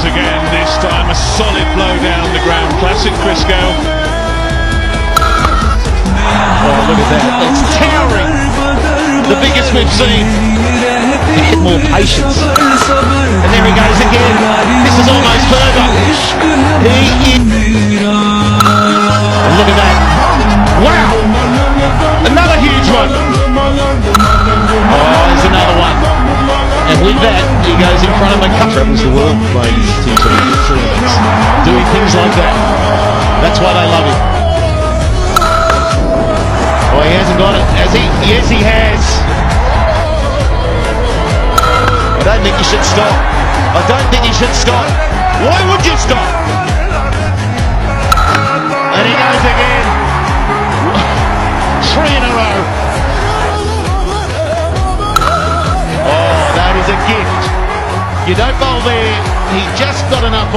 goes again, this time a solid blow down the ground. Classic Chris Gale. Oh, look at that. It's towering. The biggest we've seen. He had more patience. And there he goes again. This is almost further. Look at that. Wow. Another huge one. Oh, there's another one. And with that, he goes in front of a cup. Travels the world, ladies and gentlemen. Doing things like that. That's why they love him. Oh, he hasn't got it, has he? Yes, he has. I don't think you should stop. I don't think you should stop. Why would you stop? And he goes again. 3 in a row. Oh, that is a gift. You don't bowl there. He just got enough.